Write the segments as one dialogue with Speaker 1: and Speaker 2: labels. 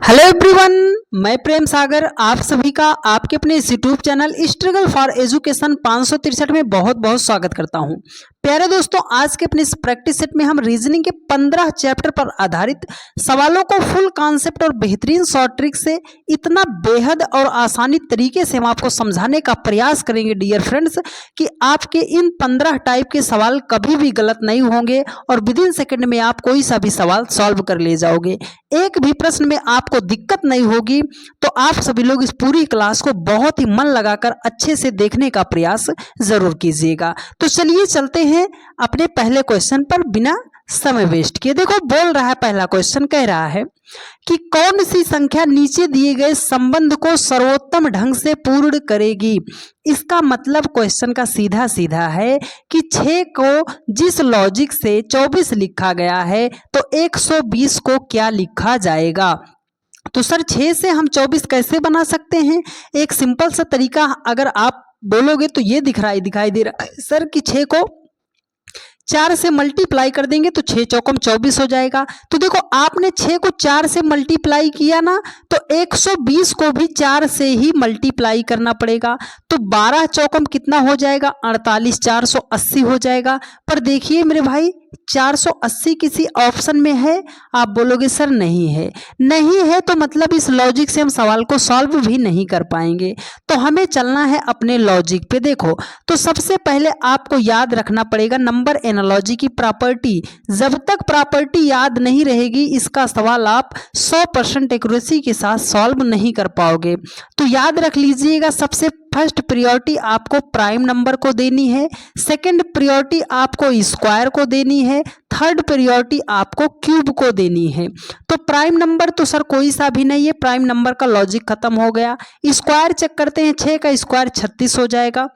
Speaker 1: Hello everyone, मैं प्रेम सागर आप सभी का आपके अपने इस YouTube channel struggle for education 563 में बहुत बहुत स्वागत करता हूं। प्यारे दोस्तों, आज के अपने इस प्रैक्टिस सेट में हम रीजनिंग के 15 चैप्टर पर आधारित सवालों को फुल कॉन्सेप्ट और बेहतरीन शॉर्ट ट्रिक से इतना बेहद और आसानी तरीके से हम आपको समझाने का प्रयास करेंगे डियर फ्रेंड्स कि आपके इन 15 टाइप के सवाल कभी भी गलत नहीं होंगे और विद इन सेकेंड में आप कोई सा भी सवाल सॉल्व कर ले जाओगे। एक भी प्रश्न में आपको दिक्कत नहीं होगी। तो आप सभी लोग इस पूरी क्लास को बहुत ही मन लगाकर अच्छे से देखने का प्रयास जरूर कीजिएगा। तो चलिए चलते हैं अपने पहले क्वेश्चन पर बिना समय वेस्ट किए। देखो बोल रहा है, पहला क्वेश्चन कह रहा है कि कौन सी संख्या नीचे दिए गए संबंध को सर्वोत्तम ढंग से पूर्ण करेगी। इसका मतलब क्वेश्चन का सीधा सीधा है कि 6 को जिस लॉजिक से 24 लिखा गया है तो 120 को क्या लिखा जाएगा। तो सर 6 से हम 24 कैसे बना सकते हैं। एक सिंपल सा तरीका अगर आप बोलोगे तो ये दिखाई दे रहा है सर कि 6 को 4 से मल्टीप्लाई कर देंगे तो 6 चौकम 24 हो जाएगा। तो देखो आपने 6 को 4 से मल्टीप्लाई किया ना तो 120 को भी 4 से ही मल्टीप्लाई करना पड़ेगा। तो 12 चौकम कितना हो जाएगा 48, 480 हो जाएगा। पर देखिए मेरे भाई 480 किसी ऑप्शन में है। आप बोलोगे सर नहीं है, नहीं है तो मतलब इस लॉजिक से हम सवाल को सॉल्व भी नहीं कर पाएंगे। तो हमें चलना है अपने लॉजिक पे। देखो तो सबसे पहले आपको याद रखना पड़ेगा नंबर एनालॉजी की प्रॉपर्टी। जब तक प्रॉपर्टी याद नहीं रहेगी इसका सवाल आप 100% एक्यूरेसी के साथ सॉल्व नहीं कर पाओगे। तो याद रख लीजिएगा, सबसे फर्स्ट प्रायोरिटी आपको प्राइम नंबर को देनी है, सेकंड प्रायोरिटी आपको स्क्वायर को देनी है, थर्ड प्रायोरिटी आपको क्यूब को देनी है। तो प्राइम नंबर तो सर कोई सा भी नहीं है, प्राइम नंबर का लॉजिक खत्म हो गया। स्क्वायर चेक करते हैं, 6 का स्क्वायर 36 हो जाएगा।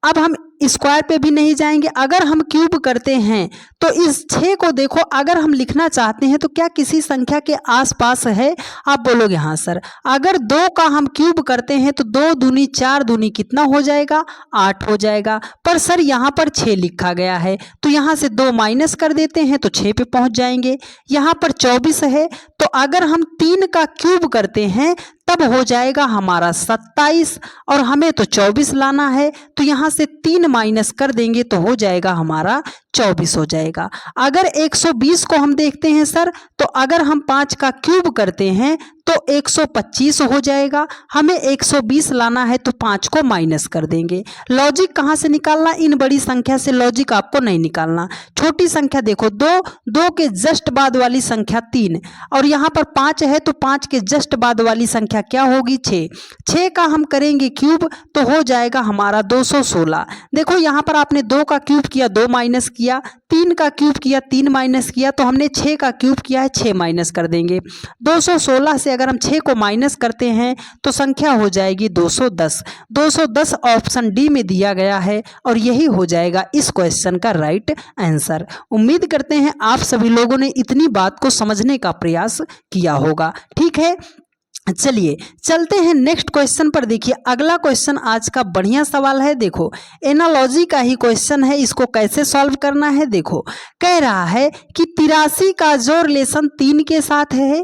Speaker 1: अब हम स्क्वायर पे भी नहीं जाएंगे, अगर हम क्यूब करते हैं तो इस 6 को देखो अगर हम लिखना चाहते हैं तो क्या किसी संख्या के आसपास है। आप बोलोगे हाँ सर। अगर 2 का हम क्यूब करते हैं तो 2 दूनी 4 दूनी कितना हो जाएगा 8 हो जाएगा। पर सर यहाँ पर 6 लिखा गया है तो यहाँ से 2 माइनस कर देते हैं तो 6 पे पहुंच जाएंगे। यहाँ पर 24 है तो अगर हम 3 का क्यूब करते हैं तब हो जाएगा हमारा 27 और हमें तो 24 लाना है तो यहाँ से 3 माइनस कर देंगे तो हो जाएगा हमारा 24 हो जाएगा। अगर 120 को हम देखते हैं सर तो अगर हम 5 का क्यूब करते हैं तो 125 हो जाएगा। हमें 120 लाना है तो 5 को माइनस कर देंगे। लॉजिक कहाँ से निकालना, इन बड़ी संख्या से लॉजिक आपको नहीं निकालना। छोटी संख्या देखो 2 के जस्ट बाद वाली संख्या 3 और यहाँ पर 5 है तो 5 के जस्ट बाद वाली संख्या क्या होगी 6 का हम करेंगे क्यूब तो हो जाएगा हमारा 216। देखो यहाँ पर आपने 2 का क्यूब किया 2 माइनस किया, 3 का क्यूब किया 3 माइनस किया, तो हमने 6 का क्यूब किया है 6 माइनस कर देंगे। 216 से अगर हम 6 को माइनस करते हैं तो संख्या हो जाएगी 210। 210 ऑप्शन डी में दिया गया है और यही हो जाएगा इस क्वेश्चन का राइट आंसर। उम्मीद करते हैं आप सभी लोगों ने इतनी बात को समझने का प्रयास किया होगा। ठीक है, चलिए चलते हैं नेक्स्ट क्वेश्चन पर। देखिए अगला क्वेश्चन आज का बढ़िया सवाल है। देखो एनालॉजी का ही क्वेश्चन है, इसको कैसे सॉल्व करना है। देखो कह रहा है कि 83 का जो रिलेशन 3 के साथ है,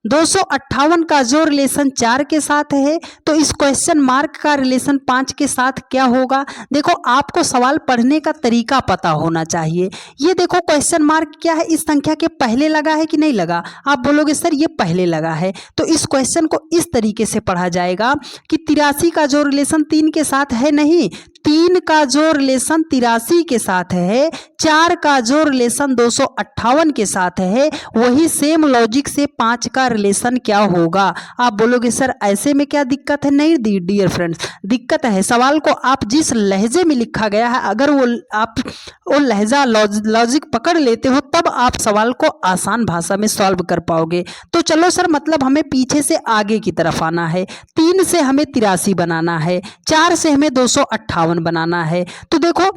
Speaker 1: 258 का जो रिलेशन 4 के साथ है, तो इस क्वेश्चन मार्क का रिलेशन 5 के साथ क्या होगा। देखो आपको सवाल पढ़ने का तरीका पता होना चाहिए। ये देखो क्वेश्चन मार्क क्या है, इस संख्या के पहले लगा है कि नहीं लगा। आप बोलोगे सर ये पहले लगा है, तो इस क्वेश्चन को इस तरीके से पढ़ा जाएगा कि 83 का जो रिलेशन 3 के साथ है, नहीं 3 का जो रिलेशन 83 के साथ है, 4 का जो रिलेशन 258 के साथ है, वही सेम लॉजिक से 5 का रिलेशन क्या होगा। आप बोलोगे सर ऐसे में क्या दिक्कत है। नहीं डियर फ्रेंड्स, दिक्कत है। सवाल को आप जिस लहजे में लिखा गया है अगर आप वो लहजा लॉजिक पकड़ लेते हो तब आप सवाल को आसान भाषा में सॉल्व कर पाओगे। तो चलो सर मतलब हमें पीछे से आगे की तरफ आना है। 3 से हमें 83 बनाना है, 4 से हमें 258 बनाना है। तो देखो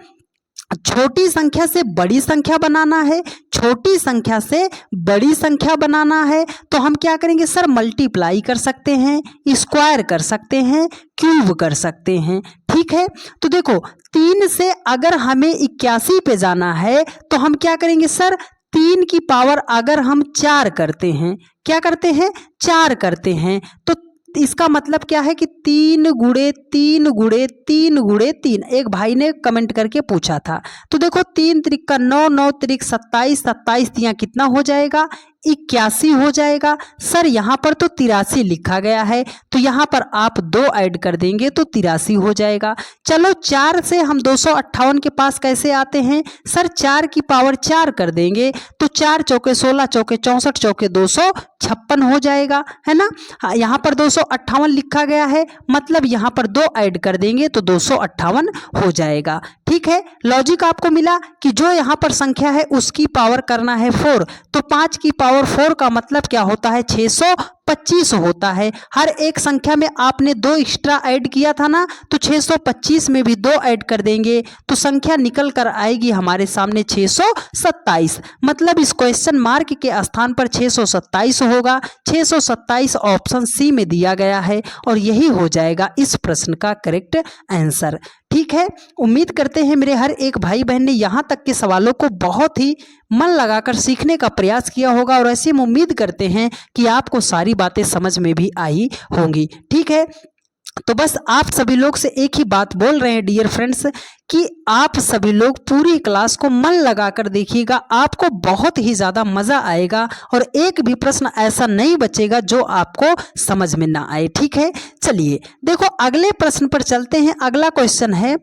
Speaker 1: छोटी संख्या से बड़ी संख्या बनाना है, छोटी संख्या से बड़ी संख्या बनाना है तो हम क्या करेंगे सर मल्टीप्लाई कर सकते हैं, स्क्वायर कर सकते हैं, क्यूब कर सकते हैं। ठीक है, तो देखो 3 से अगर हमें 81 पे जाना है तो हम क्या करेंगे सर 3 की पावर अगर हम 4 करते हैं, क्या करते हैं, 4 करते हैं, तो इसका मतलब क्या है कि 3 गुणे 3 गुणे 3 गुणे 3। एक भाई ने कमेंट करके पूछा था। तो देखो 3 त्रिक का 9, 9 त्रिक 27, 27 तिया कितना हो जाएगा, 81 हो जाएगा। सर यहाँ पर तो 83 लिखा गया है, तो यहाँ पर आप 2 ऐड कर देंगे तो 83 हो जाएगा। चलो 4 से हम 258 के पास कैसे आते हैं, सर 4 की पावर 4 कर देंगे तो 4 चौके 16, चौके 64, चौके 256 हो जाएगा, है ना। यहाँ पर 258 लिखा गया है, मतलब यहाँ पर 2 ऐड कर देंगे तो 258 हो जाएगा। ठीक है, लॉजिक आपको मिला कि जो यहाँ पर संख्या है उसकी पावर करना है 4, तो 5 की पावर 4 का मतलब क्या होता है, 625 होता है। हर एक संख्या में आपने 2 एक्स्ट्रा ऐड किया था ना, तो 625 में भी 2 ऐड कर देंगे तो संख्या निकल कर आएगी हमारे सामने 627। मतलब इस क्वेश्चन मार्क के स्थान पर 627 होगा। 627 ऑप्शन सी में दिया गया है और यही हो जाएगा इस प्रश्न का करेक्ट आंसर। ठीक है, उम्मीद करते हैं मेरे हर एक भाई बहन ने यहाँ तक के सवालों को बहुत ही मन लगाकर सीखने का प्रयास किया होगा और ऐसे हम उम्मीद करते हैं कि आपको सारी बातें समझ में भी आई होंगी। ठीक है, तो बस आप सभी लोग से एक ही बात बोल रहे हैं डियर फ्रेंड्स कि आप सभी लोग पूरी क्लास को मन लगाकर देखिएगा, आपको बहुत ही ज़्यादा मज़ा आएगा और एक भी प्रश्न ऐसा नहीं बचेगा जो आपको समझ में ना आए। ठीक है, चलिए देखो अगले प्रश्न पर चलते हैं। अगला क्वेश्चन है,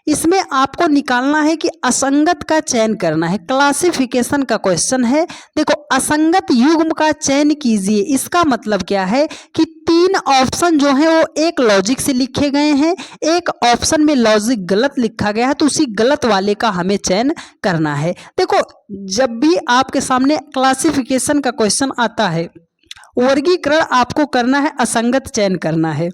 Speaker 1: इसमें आपको निकालना है कि असंगत का चयन करना है। क्लासिफिकेशन का क्वेश्चन है। देखो असंगत युग्म का चयन कीजिए, इसका मतलब क्या है कि 3 ऑप्शन जो है वो एक लॉजिक से लिखे गए हैं, एक ऑप्शन में लॉजिक गलत लिखा गया है, तो उसी गलत वाले का हमें चयन करना है। देखो जब भी आपके सामने क्लासिफिकेशन का क्वेश्चन आता है, वर्गीकरण आपको करना है, असंगत चयन करना है,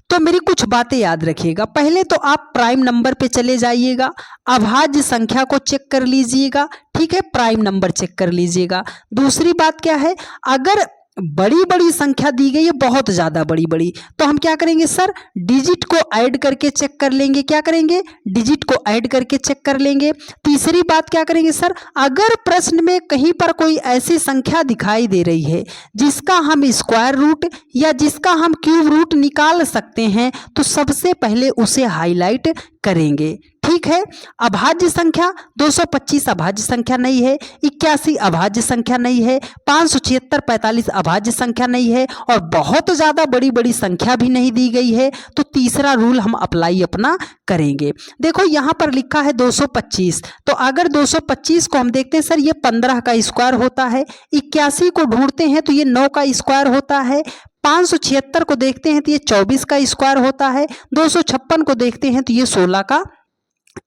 Speaker 1: तो मेरी कुछ बातें याद रखिएगा। पहले तो आप प्राइम नंबर पे चले जाइएगा, अभाज्य संख्या को चेक कर लीजिएगा। ठीक है, प्राइम नंबर चेक कर लीजिएगा। दूसरी बात क्या है, अगर बड़ी बड़ी संख्या दी गई है, बहुत ज़्यादा बड़ी बड़ी, तो हम क्या करेंगे सर, डिजिट को ऐड करके चेक कर लेंगे। क्या करेंगे, डिजिट को ऐड करके चेक कर लेंगे। तीसरी बात क्या करेंगे सर, अगर प्रश्न में कहीं पर कोई ऐसी संख्या दिखाई दे रही है जिसका हम स्क्वायर रूट या जिसका हम क्यूब रूट निकाल सकते हैं, तो सबसे पहले उसे हाईलाइट करेंगे। ठीक है, अभाज्य संख्या 225 अभाज्य संख्या नहीं है, 81 अभाज्य संख्या नहीं है, 576 45 अभाज्य संख्या नहीं है और बहुत ज़्यादा बड़ी बड़ी संख्या भी नहीं दी गई है, तो तीसरा रूल हम अप्लाई अपना करेंगे। देखो यहाँ पर लिखा है 225, तो अगर 225 को हम देखते हैं सर ये 15 का स्क्वायर होता है, 81 को ढूंढते हैं तो ये 9 का स्क्वायर होता है, 576 को देखते हैं तो ये 24 का स्क्वायर होता है, 256 को देखते हैं तो ये 16 का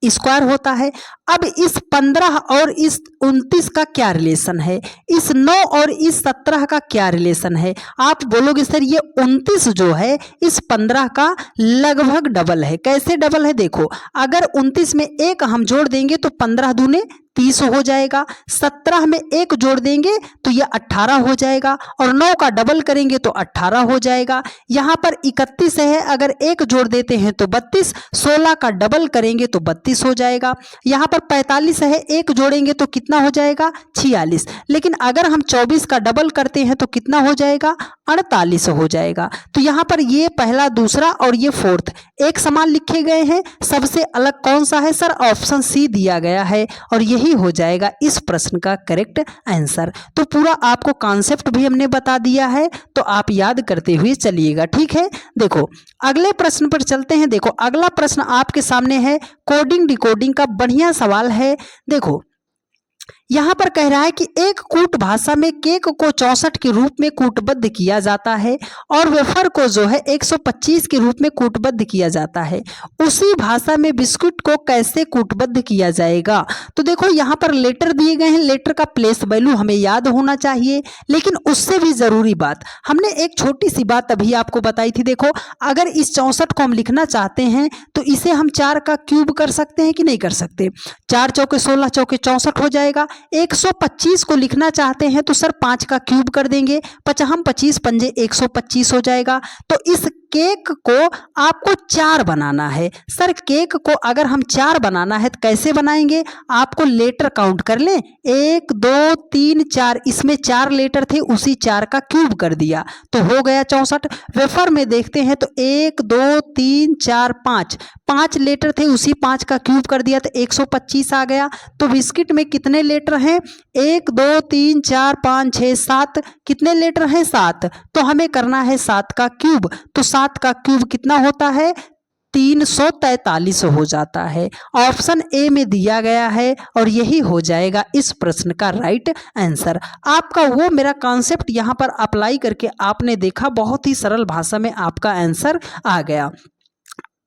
Speaker 1: स्क्वायर होता है। अब इस 15 और इस 29 का क्या रिलेशन है, इस 9 और इस 17 का क्या रिलेशन है। आप बोलोगे सर ये 29 जो है इस 15 का लगभग डबल है। कैसे डबल है, देखो अगर 29 में 1 हम जोड़ देंगे तो 15 दूने 30 हो जाएगा, 17 में 1 जोड़ देंगे तो ये 18 हो जाएगा और 9 का डबल करेंगे तो 18 हो जाएगा। यहाँ पर 31 है, अगर 1 जोड़ देते हैं तो 32, 16 का डबल करेंगे तो 32 हो जाएगा। यहाँ पर 45 है, 1 जोड़ेंगे तो कितना हो जाएगा, 46। लेकिन अगर हम 24 का डबल करते हैं तो कितना हो जाएगा, 48 हो जाएगा। तो यहाँ पर ये पहला, दूसरा और ये फोर्थ एक समान लिखे गए हैं। सबसे अलग कौन सा है सर, ऑप्शन सी दिया गया है और यही हो जाएगा इस प्रश्न का करेक्ट आंसर। तो पूरा आपको कॉन्सेप्ट भी हमने बता दिया है, तो आप याद करते हुए चलिएगा। ठीक है, देखो अगले प्रश्न पर चलते हैं। देखो अगला प्रश्न आपके सामने है, कोडिंग डिकोडिंग का बढ़िया सवाल है। देखो यहाँ पर कह रहा है कि एक कूट भाषा में केक को 64 के रूप में कूटबद्ध किया जाता है और वेफर को जो है 125 के रूप में कूटबद्ध किया जाता है। उसी भाषा में बिस्कुट को कैसे कूटबद्ध किया जाएगा। तो देखो यहाँ पर लेटर दिए गए हैं, लेटर का प्लेस वैल्यू हमें याद होना चाहिए, लेकिन उससे भी ज़रूरी बात हमने एक छोटी सी बात अभी आपको बताई थी। देखो अगर इस 64 को हम लिखना चाहते हैं तो इसे हम 4 का क्यूब कर सकते हैं कि नहीं कर सकते। 4 चौके 16, चौके 64 हो जाएगा। 125 को लिखना चाहते हैं तो सर 5 का क्यूब कर देंगे, 5 हम 25 पंजे 125 हो जाएगा। तो इस केक को आपको 4 बनाना है। सर केक को अगर हम 4 बनाना है तो कैसे बनाएंगे? आपको लेटर काउंट कर लें, 1 2 3 4, इसमें 4 लेटर थे, उसी 4 का क्यूब कर दिया तो हो गया 64। वेफर में देखते हैं तो 1 2 3 4 5 लेटर थे, उसी 5 का क्यूब कर दिया तो 125 आ गया। तो बिस्किट में कितने लेटर हैं? 1 2 3 4 5 6 7, कितने लेटर हैं? 7। तो हमें करना है 7 का क्यूब, तो 7 का क्यूब कितना होता है? 343 हो जाता है। ऑप्शन ए में दिया गया है और यही हो जाएगा इस प्रश्न का राइट आंसर। आपका वो मेरा कॉन्सेप्ट यहाँ पर अप्लाई करके आपने देखा, बहुत ही सरल भाषा में आपका आंसर आ गया।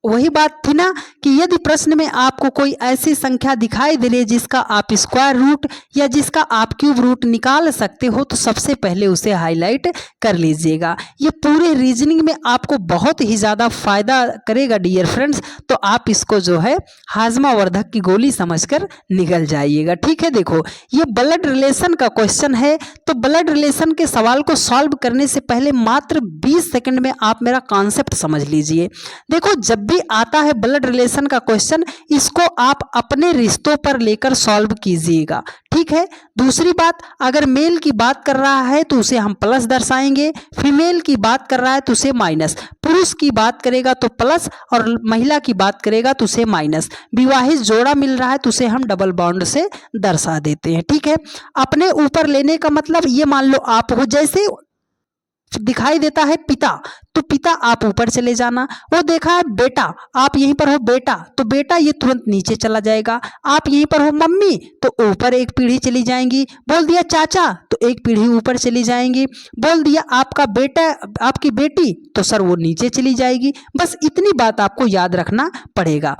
Speaker 1: वही बात थी ना कि यदि प्रश्न में आपको कोई ऐसी संख्या दिखाई दे रही है जिसका आप स्क्वायर रूट या जिसका आप क्यूब रूट निकाल सकते हो तो सबसे पहले उसे हाईलाइट कर लीजिएगा। ये पूरे रीजनिंग में आपको बहुत ही ज़्यादा फायदा करेगा डियर फ्रेंड्स, तो आप इसको जो है हाजमा वर्धक की गोली समझकर निकल जाइएगा। ठीक है, देखो ये ब्लड रिलेशन का क्वेश्चन है, तो ब्लड रिलेशन के सवाल को सॉल्व करने से पहले मात्र 20 सेकंड में आप मेरा कॉन्सेप्ट समझ लीजिए। देखो जब भी आता है ब्लड रिलेशन का क्वेश्चन, इसको आप अपने रिश्तों पर लेकर सॉल्व कीजिएगा। ठीक है, दूसरी बात, अगर मेल की बात कर रहा है तो उसे हम प्लस दर्शाएंगे, फीमेल की बात कर रहा है तो उसे माइनस, पुरुष की बात करेगा तो प्लस और महिला की बात करेगा तो उसे माइनस, विवाहित जोड़ा मिल रहा है तो उसे हम डबल बॉन्ड से दर्शा देते हैं। ठीक है, अपने ऊपर लेने का मतलब ये मान लो आप हो, जैसे दिखाई देता है पिता तो पिता आप ऊपर चले जाना, वो देखा है बेटा आप यहीं पर हो बेटा तो बेटा ये तुरंत नीचे चला जाएगा, आप यहीं पर हो मम्मी तो ऊपर एक पीढ़ी चली जाएंगी, बोल दिया चाचा तो एक पीढ़ी ऊपर चली जाएंगी, बोल दिया आपका बेटा आपकी बेटी तो सर वो नीचे चली जाएगी। बस इतनी बात आपको याद रखना पड़ेगा।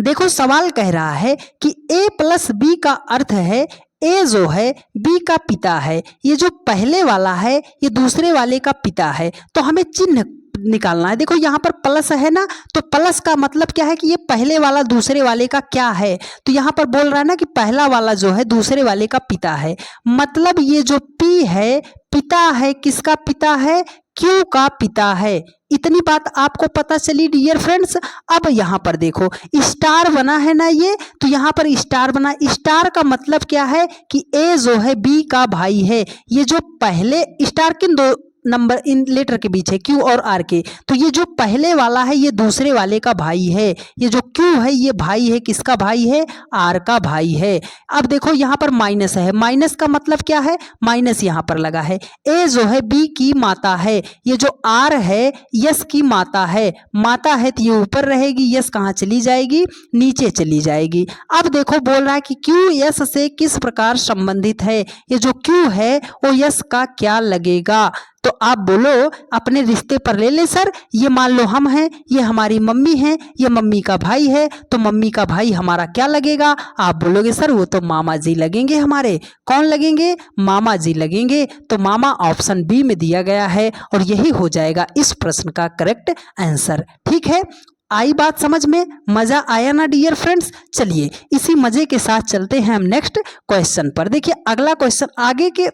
Speaker 1: देखो सवाल कह रहा है कि a प्लस बी का अर्थ है ए जो है बी का पिता है, ये जो पहले वाला है ये दूसरे वाले का पिता है, तो हमें चिन्ह निकालना है। देखो यहाँ पर प्लस है ना, तो प्लस का मतलब क्या है कि ये पहले वाला दूसरे वाले का क्या है, तो यहाँ पर बोल रहा है ना कि पहला वाला जो है दूसरे वाले का पिता है, मतलब ये जो पी है पिता है, किसका पिता है? क्यू का पिता है। इतनी बात आपको पता चली डियर फ्रेंड्स। अब यहाँ पर देखो स्टार बना है ना ये, तो यहाँ पर स्टार बना, स्टार का मतलब क्या है कि ए जो है बी का भाई है, ये जो पहले स्टार किन दो नंबर इन लेटर के बीच है क्यू और आर के, तो ये जो पहले वाला है ये दूसरे वाले का भाई है, ये जो क्यू है ये भाई है, किसका भाई है? आर का भाई है। अब देखो यहाँ पर माइनस है, माइनस का मतलब क्या है? माइनस यहाँ पर लगा है, ए जो है बी की माता है, ये जो आर है यस की माता है, माता है तो ये ऊपर रहेगी, यस कहाँ चली जाएगी? नीचे चली जाएगी। अब देखो बोल रहा है कि क्यू यस से किस प्रकार संबंधित है, ये जो क्यू है वो यस का क्या लगेगा? तो आप बोलो अपने रिश्ते पर ले ले सर, ये मान लो हम हैं, ये हमारी मम्मी है, ये मम्मी का भाई है, तो मम्मी का भाई हमारा क्या लगेगा? आप बोलोगे सर वो तो मामा जी लगेंगे हमारे। कौन लगेंगे? मामा जी लगेंगे। तो मामा ऑप्शन बी में दिया गया है और यही हो जाएगा इस प्रश्न का करेक्ट आंसर। ठीक है, आई बात समझ में? मजा आया ना डियर फ्रेंड्स? चलिए इसी मजे के साथ चलते हैं हम नेक्स्ट क्वेश्चन पर। देखिए अगला क्वेश्चन, आगे के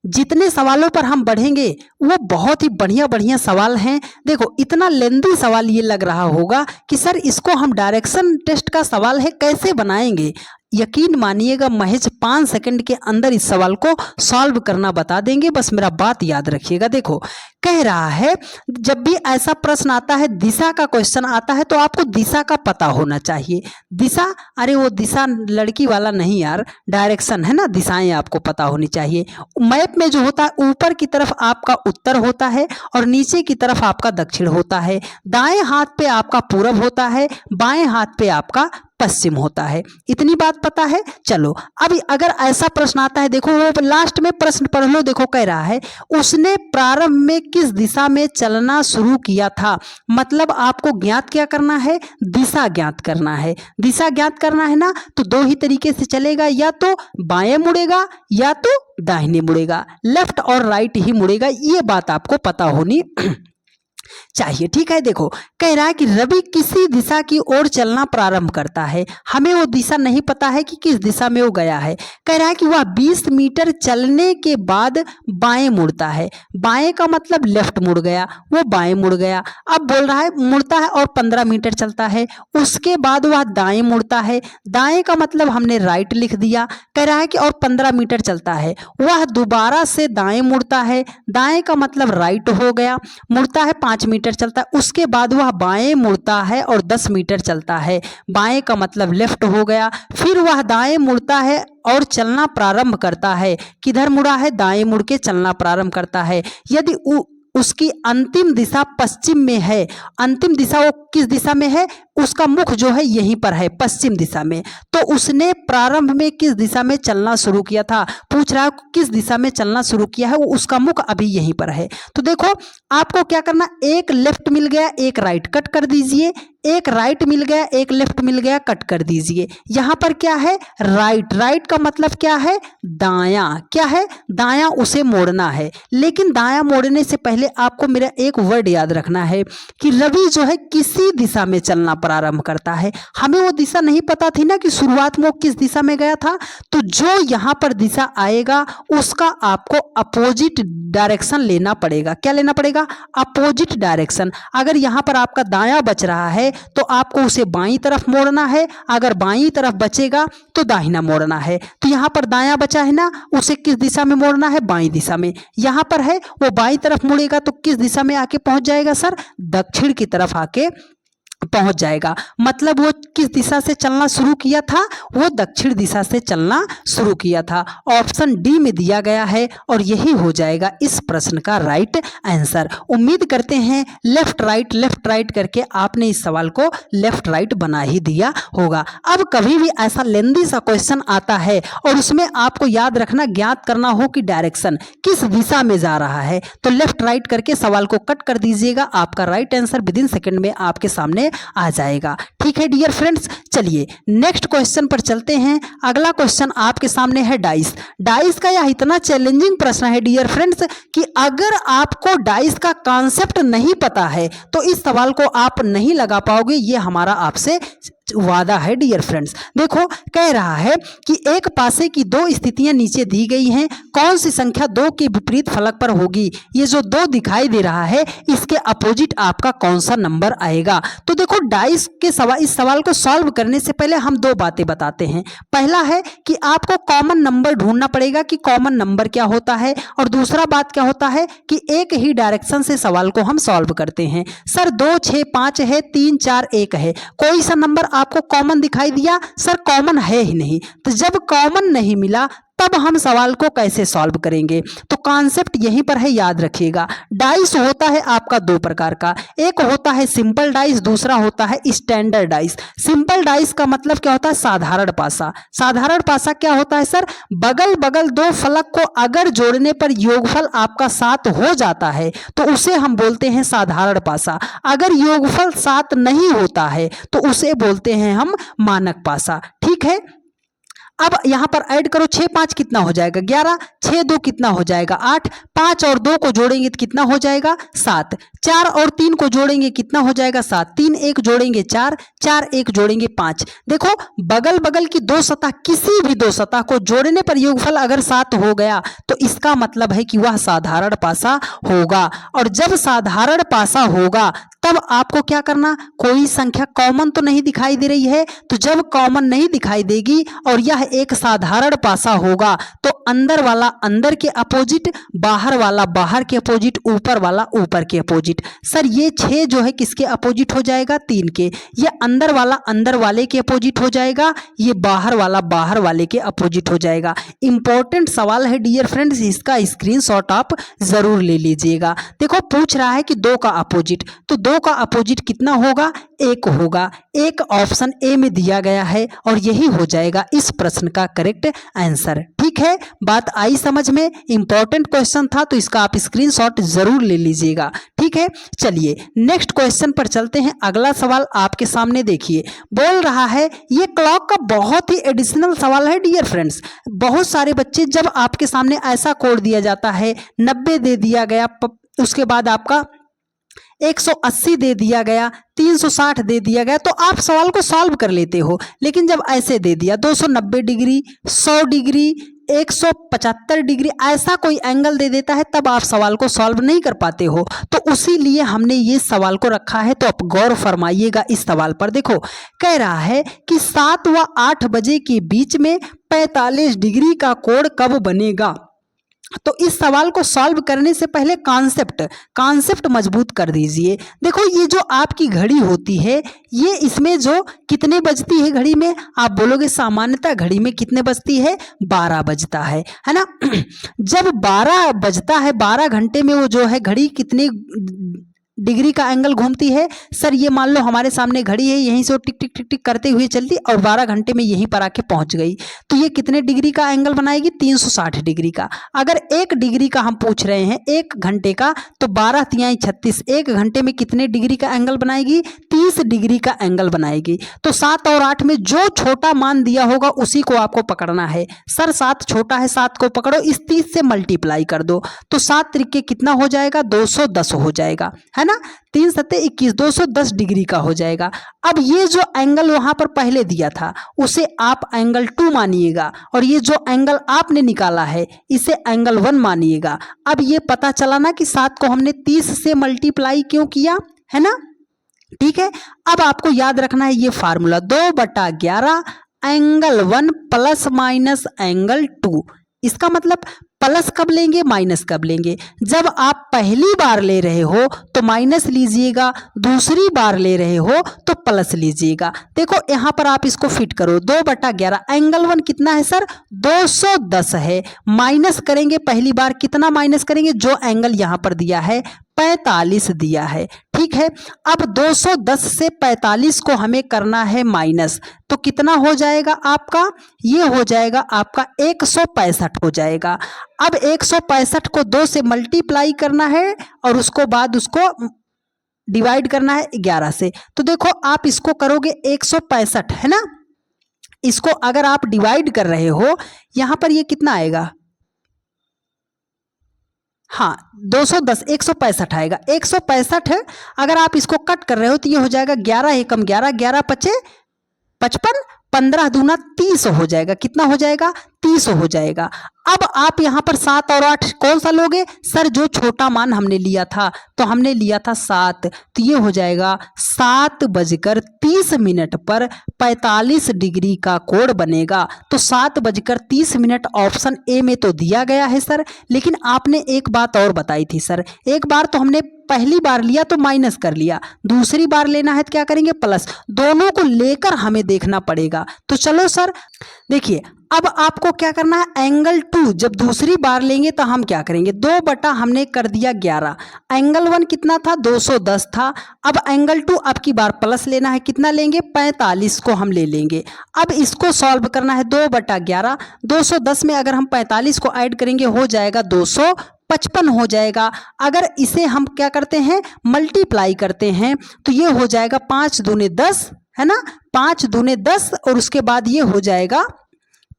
Speaker 1: जितने सवालों पर हम बढ़ेंगे वो बहुत ही बढ़िया बढ़िया सवाल हैं। देखो इतना लेंदी सवाल ये लग रहा होगा कि सर इसको हम डायरेक्शन टेस्ट का सवाल है कैसे बनाएंगे। यकीन मानिएगा महज 5 सेकंड के अंदर इस सवाल को सॉल्व करना बता देंगे, बस मेरा बात याद रखिएगा। देखो कह रहा है जब भी ऐसा प्रश्न आता है, दिशा का क्वेश्चन आता है, तो आपको दिशा का पता होना चाहिए। दिशा, अरे वो दिशा लड़की वाला नहीं यार, डायरेक्शन है ना, दिशाएं आपको पता होनी चाहिए। मैप में जो होता है ऊपर की तरफ आपका उत्तर होता है और नीचे की तरफ आपका दक्षिण होता है, दाएं हाथ पे आपका पूरब होता है, बाएं हाथ पे आपका पश्चिम होता है। इतनी बात पता है? चलो अभी अगर ऐसा प्रश्न आता है, देखो वो लास्ट में प्रश्न पढ़ लो। देखो कह रहा है उसने प्रारंभ में किस दिशा में चलना शुरू किया था, मतलब आपको ज्ञात क्या करना है? दिशा ज्ञात करना है। दिशा ज्ञात करना है ना, तो दो ही तरीके से चलेगा, या तो बाएं मुड़ेगा या तो दाहिने मुड़ेगा, लेफ्ट और राइट ही मुड़ेगा। ये बात आपको पता होनी चाहिए। ठीक है, देखो कह रहा है कि रवि किसी दिशा की ओर चलना प्रारंभ करता है, हमें वो दिशा नहीं पता है कि किस दिशा में वो गया है। कह रहा है कि वह 20 मीटर चलने के बाद बाएं मुड़ता है, बाएं का मतलब लेफ्ट मुड़ गया, वो बाएं मुड़ गया। अब बोल रहा है मुड़ता है और 15 मीटर चलता है, उसके बाद वह दाएं मुड़ता है, दाएं का मतलब हमने राइट लिख दिया। कह रहा है कि और 15 मीटर चलता है, वह दोबारा से दाएं मुड़ता है, दाएं का मतलब राइट हो गया, मुड़ता है 5 मीटर चलता है, उसके बाद वह बाएं मुड़ता है और 10 मीटर चलता है, बाएं का मतलब लेफ्ट हो गया। फिर वह दाएं मुड़ता है और चलना प्रारंभ करता है, किधर मुड़ा है, दाएं मुड़ के चलना प्रारंभ करता है। यदि उसकी अंतिम दिशा पश्चिम में है, अंतिम दिशा वो किस दिशा में है, उसका मुख जो है यहीं पर है पश्चिम दिशा में, तो उसने प्रारंभ में किस दिशा में चलना शुरू किया था, पूछ रहा है किस दिशा में चलना शुरू किया है, वो उसका मुख अभी यहीं पर है। तो देखो आपको क्या करना, एक लेफ्ट मिल गया एक राइट कट कर दीजिए, एक राइट मिल गया एक लेफ्ट मिल गया कट कर दीजिए। यहां पर क्या है, राइट, राइट का मतलब क्या है, दायां, क्या है, दायां, उसे मोड़ना है। लेकिन दायां मोड़ने से पहले आपको मेरा एक वर्ड याद रखना है कि रवि जो है किसी दिशा में चलना प्रारंभ करता है, हमें वो दिशा नहीं पता थी ना कि शुरुआत में वो किस दिशा में गया था, तो जो यहां पर दिशा आएगा उसका आपको अपोजिट डायरेक्शन लेना पड़ेगा। क्या लेना पड़ेगा, अपोजिट डायरेक्शन। अगर यहां पर आपका दायां बच रहा है तो आपको उसे बाईं तरफ मोड़ना है, अगर बाईं तरफ बचेगा तो दाहिना मोड़ना है। तो यहां पर दायां बचा है ना, उसे किस दिशा में मोड़ना है, बाईं दिशा में। यहां पर है वो बाईं तरफ मुड़ेगा तो किस दिशा में आके पहुंच जाएगा सर, दक्षिण की तरफ आके पहुंच जाएगा। मतलब वो किस दिशा से चलना शुरू किया था, वो दक्षिण दिशा से चलना शुरू किया था। ऑप्शन डी में दिया गया है और यही हो जाएगा इस प्रश्न का राइट आंसर। उम्मीद करते हैं लेफ्ट राइट करके आपने इस सवाल को लेफ्ट राइट बना ही दिया होगा। अब कभी भी ऐसा लेंदी सा क्वेश्चन आता है और उसमें आपको याद रखना, ज्ञात करना हो कि डायरेक्शन किस दिशा में जा रहा है, तो लेफ्ट राइट करके सवाल को कट कर दीजिएगा, आपका right answer with in second में आपके सामने आ जाएगा। ठीक है डियर फ्रेंड्स, चलिए नेक्स्ट क्वेश्चन पर चलते हैं। अगला क्वेश्चन आपके सामने है डाइस। डाइस का यह इतना चैलेंजिंग प्रश्न है डियर फ्रेंड्स कि अगर आपको डाइस का कॉन्सेप्ट नहीं पता है तो इस सवाल को आप नहीं लगा पाओगे, ये हमारा आपसे वादा है डियर फ्रेंड्स। देखो कह रहा है कि एक पासे की दो स्थितियां नीचे दी गई हैं, कौन सी संख्या दो के विपरीत फलक पर होगी, ये जो दो दिखाई दे रहा है इसके अपोजिट आपका कौन सा नंबर आएगा। तो देखो डाइस के सवाल, इस सवाल को सॉल्व करने से पहले हम दो बातें बताते हैं। पहला है कि आपको कॉमन नंबर ढूंढना पड़ेगा कि कॉमन नंबर क्या होता है, और दूसरा बात क्या होता है कि एक ही डायरेक्शन से सवाल को हम सॉल्व करते हैं। सर 2 6 5 है, 3 4 1 है, कोई सा नंबर आपको कॉमन दिखाई दिया, सर कॉमन है ही नहीं। तो जब कॉमन नहीं मिला तब हम सवाल को कैसे सॉल्व करेंगे, तो कॉन्सेप्ट यहीं पर है, याद रखिएगा। डाइस होता है आपका दो प्रकार का, एक होता है सिंपल डाइस, दूसरा होता है स्टैंडर्ड डाइस। सिंपल डाइस का मतलब क्या होता है, साधारण पासा। साधारण पासा क्या होता है सर, बगल बगल दो फलक को अगर जोड़ने पर योगफल आपका 7 हो जाता है तो उसे हम बोलते हैं साधारण पासा। अगर योगफल 7 नहीं होता है तो उसे बोलते हैं हम मानक पासा। ठीक है, अब यहां पर ऐड करो, 6 5 कितना हो जाएगा 11, 6 2 कितना हो जाएगा 8, 5 और 2 को जोड़ेंगे तो कितना हो जाएगा 7, 4 और 3 को जोड़ेंगे कितना हो जाएगा 7, 3 1 जोड़ेंगे 4, 4 1 जोड़ेंगे 5। देखो बगल बगल की दो सतह, किसी भी दो सतह को जोड़ने पर योगफल अगर 7 हो गया तो इसका मतलब है कि वह साधारण पासा होगा। और जब साधारण पासा होगा तब आपको क्या करना, कोई संख्या कॉमन तो नहीं दिखाई दे रही है, तो जब कॉमन नहीं दिखाई देगी और यह एक साधारण पासा होगा तो अंदर वाला अंदर के अपोजिट, बाहर वाला बाहर के अपोजिट, ऊपर वाला ऊपर के अपोजिट। सर ये 6 जो है किसके अपोजिट हो जाएगा, 3 के। ये अंदर वाला अंदर वाले के अपोजिट हो जाएगा, ये बाहर वाला बाहर वाले के अपोजिट हो जाएगा। इंपॉर्टेंट सवाल है डियर फ्रेंड्स, इसका स्क्रीनशॉट आप जरूर ले लीजिएगा। देखो पूछ रहा है कि 2 का अपोजिट, तो 2 का अपोजिट कितना होगा, 1 होगा। 1 ऑप्शन ए में दिया गया है और यही हो जाएगा इस प्रश्न का करेक्ट आंसर। ठीक है, बात आई समझ में, इंपॉर्टेंट क्वेश्चन था तो इसका आप स्क्रीनशॉट जरूर ले लीजिएगा। ठीक है, चलिए नेक्स्ट क्वेश्चन पर चलते हैं। अगला सवाल आपके सामने देखिए, बोल रहा है, ये क्लॉक का बहुत ही एडिशनल सवाल है डियर फ्रेंड्स। बहुत सारे बच्चे, जब आपके सामने ऐसा कोड दिया जाता है 90 दे दिया गया, उसके बाद आपका 180 दे दिया गया, 360 दे दिया गया, तो आप सवाल को सॉल्व कर लेते हो। लेकिन जब ऐसे दे दिया 290 डिग्री, 100 डिग्री, 175 डिग्री, ऐसा कोई एंगल दे देता है, तब आप सवाल को सॉल्व नहीं कर पाते हो। तो उसी लिए हमने ये सवाल को रखा है। तो आप गौर फरमाइएगा इस सवाल पर। देखो, कह रहा है कि 7 व 8 बजे के बीच में 45 डिग्री का कोण कब बनेगा। तो इस सवाल को सॉल्व करने से पहले कॉन्सेप्ट मजबूत कर दीजिए। देखो, ये जो आपकी घड़ी होती है, ये इसमें जो कितने बजती है घड़ी में, आप बोलोगे सामान्यतः घड़ी में कितने बजती है, 12 बजता है ना। जब 12 बजता है, 12 घंटे में वो जो है घड़ी कितने डिग्री का एंगल घूमती है। सर ये मान लो हमारे सामने घड़ी है, यहीं से वो टिक टिक टिक टिक करते हुए चलती और 12 घंटे में यहीं पर आके पहुंच गई, तो ये कितने डिग्री का एंगल बनाएगी, 360 डिग्री का। अगर 1 डिग्री का हम पूछ रहे हैं, 1 घंटे का, तो 12 तिहाई 36, 1 घंटे में कितने डिग्री का एंगल बनाएगी, 30 डिग्री का एंगल बनाएगी। तो 7 और 8 में जो छोटा मान दिया होगा उसी को आपको पकड़ना है। सर 7 छोटा है, 7 को पकड़ो, इस 30 से मल्टीप्लाई कर दो, तो 7 त्रिके कितना हो जाएगा, 210 हो जाएगा, है ना। 3 सत्ते 21, 210 डिग्री का हो जाएगा। अब ये जो एंगल वहां पर पहले दिया था उसे आप एंगल 2 मानिएगा, और ये जो एंगल आपने निकाला है इसे एंगल 1 मानिएगा। अब ये पता चला ना कि 7 को हमने 30 से मल्टीप्लाई क्यों किया, है ना। ठीक है, अब आपको याद रखना है ये formula, 2/11 angle 1 plus minus angle 2। इसका मतलब प्लस कब लेंगे, माइनस कब लेंगे। जब आप पहली बार ले रहे हो तो माइनस लीजिएगा, दूसरी बार ले रहे हो तो प्लस लीजिएगा। देखो यहाँ पर आप इसको फिट करो, 2/11 एंगल 1 कितना है सर, 210 है। माइनस करेंगे, पहली बार कितना माइनस करेंगे, जो एंगल यहाँ पर दिया है 45 दिया है। ठीक है, अब 210 से 45 को हमें करना है माइनस, तो कितना हो जाएगा आपका, ये हो जाएगा आपका 165 हो जाएगा। अब 165 को 2 से मल्टीप्लाई करना है और उसको बाद उसको डिवाइड करना है 11 से। तो देखो आप इसको करोगे 165, है ना। इसको अगर आप डिवाइड कर रहे हो, यहां पर ये कितना आएगा, हाँ 210, 165 आएगा। 165 है, अगर आप इसको कट कर रहे हो तो ये हो जाएगा 11 एकम 11, 11 पचे 55, 15 दूना 30 हो जाएगा। कितना हो जाएगा, 30 हो जाएगा। अब आप यहाँ पर 7 और 8 कौन सा लोगे, सर जो छोटा मान हमने लिया था, तो हमने लिया था 7, तो ये हो जाएगा 7:30 पर 45 डिग्री का कोण बनेगा। तो 7:30 ऑप्शन ए में तो दिया गया है सर। लेकिन आपने एक बात और बताई थी सर, एक बार तो हमने पहली बार लिया तो माइनस कर लिया, दूसरी बार लेना है तो क्या करेंगे, प्लस। दोनों को लेकर हमें देखना पड़ेगा। तो चलो सर देखिए, अब आपको क्या करना है, एंगल 2 जब दूसरी बार लेंगे तो हम क्या करेंगे, 2 हमने कर दिया 11, एंगल 1 कितना था, 210 था। अब एंगल 2 अब की बार प्लस लेना है, कितना लेंगे, 45 को हम ले लेंगे। अब इसको सॉल्व करना है, 2/11, 210 में अगर हम 45 को ऐड करेंगे हो जाएगा 255 हो जाएगा। अगर इसे हम क्या करते हैं, मल्टीप्लाई करते हैं, तो ये हो जाएगा 5 दूने 10, है ना, 5 दूने 10, और उसके बाद ये हो जाएगा